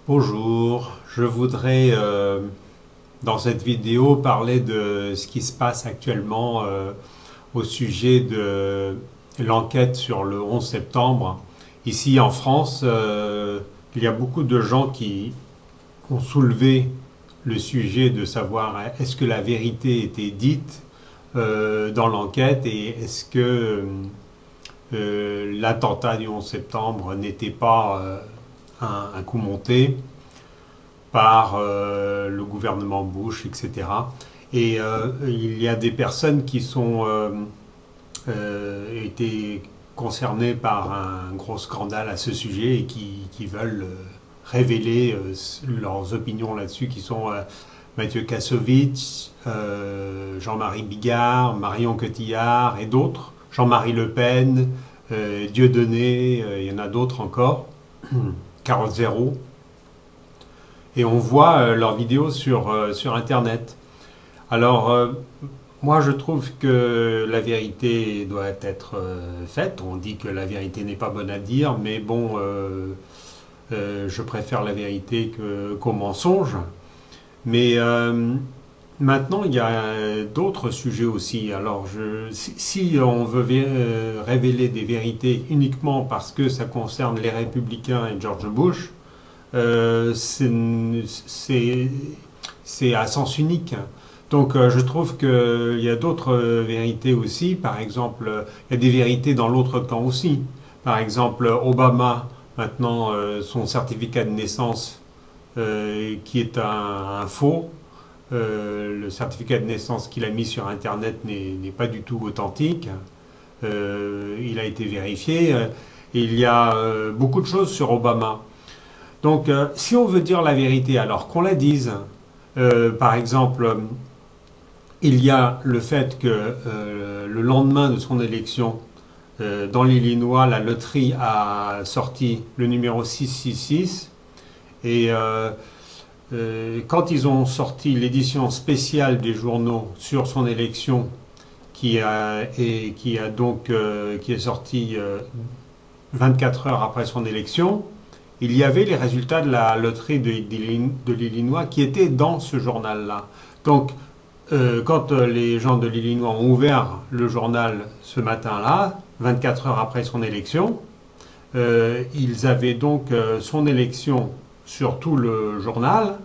Bonjour, je voudrais dans cette vidéo parler de ce qui se passe actuellement au sujet de l'enquête sur le 11 septembre. Ici en France, il y a beaucoup de gens qui ont soulevé le sujet de savoir est-ce que la vérité était dite dans l'enquête et est-ce que l'attentat du 11 septembre n'était pas un coup monté par le gouvernement Bush, etc. Et il y a des personnes qui sont été concernées par un gros scandale à ce sujet et qui veulent révéler leurs opinions là-dessus, qui sont Mathieu Kassovitz, Jean-Marie Bigard, Marion Cotillard et d'autres, Jean-Marie Le Pen, Dieudonné, il y en a d'autres encore, Carole Zéro. Et on voit leurs vidéos sur Internet. Alors, moi je trouve que la vérité doit être faite. On dit que la vérité n'est pas bonne à dire, mais bon, je préfère la vérité qu'au mensonge. Mais maintenant, il y a d'autres sujets aussi. Alors, si on veut révéler des vérités uniquement parce que ça concerne les Républicains et George Bush, c'est à sens unique. Donc, je trouve qu'il y a d'autres vérités aussi. Par exemple, il y a des vérités dans l'autre camp aussi. Par exemple, Obama, maintenant, son certificat de naissance, qui est un faux. Le certificat de naissance qu'il a mis sur Internet n'est pas du tout authentique. Il a été vérifié. Et il y a beaucoup de choses sur Obama. Donc, si on veut dire la vérité, alors qu'on la dise. Par exemple, il y a le fait que le lendemain de son élection, dans l'Illinois, la loterie a sorti le numéro 666. Et quand ils ont sorti l'édition spéciale des journaux sur son élection, qui est sortie 24 heures après son élection, il y avait les résultats de la loterie de l'Illinois qui étaient dans ce journal-là. Donc, quand les gens de l'Illinois ont ouvert le journal ce matin-là, 24 heures après son élection, ils avaient donc son élection sur tout le journal.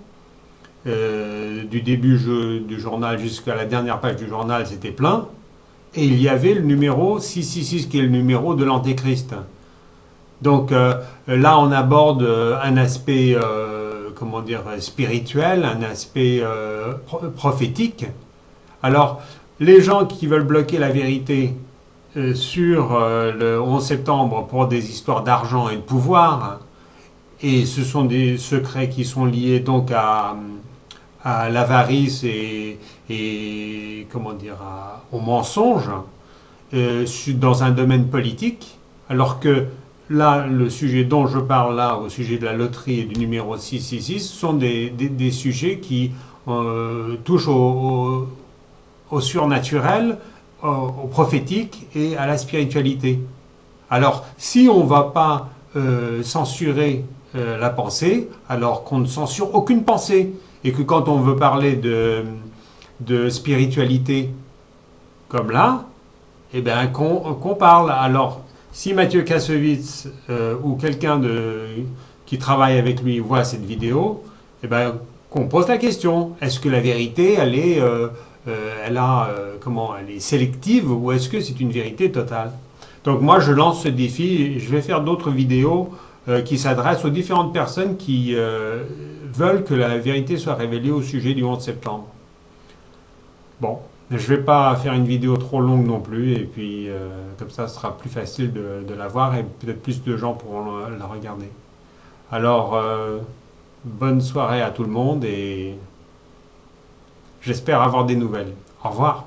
Du début du journal jusqu'à la dernière page du journal, c'était plein. Et il y avait le numéro 666 qui est le numéro de l'Antéchrist. Donc là, on aborde un aspect comment dire, spirituel, un aspect prophétique. Alors, les gens qui veulent bloquer la vérité sur le 11 septembre pour des histoires d'argent et de pouvoir, et ce sont des secrets qui sont liés donc à l'avarice et comment dire, au mensonge dans un domaine politique, alors que là, le sujet dont je parle là, au sujet de la loterie et du numéro 666, sont des sujets qui touchent au surnaturel, au prophétique et à la spiritualité. Alors, si on ne va pas censurer la pensée, alors qu'on ne censure aucune pensée, et que quand on veut parler de spiritualité comme là, eh bien qu'on parle. Alors, si Mathieu Kassovitz ou quelqu'un qui travaille avec lui voit cette vidéo, eh ben, qu'on pose la question. Est-ce que la vérité, elle est comment, elle est sélective ou est-ce que c'est une vérité totale? Donc moi, je lance ce défi et je vais faire d'autres vidéos qui s'adressent aux différentes personnes qui veulent que la vérité soit révélée au sujet du 11 septembre. Bon, je ne vais pas faire une vidéo trop longue non plus, et puis comme ça, ce sera plus facile de la voir et peut-être plus de gens pourront la regarder. Alors, bonne soirée à tout le monde et j'espère avoir des nouvelles. Au revoir.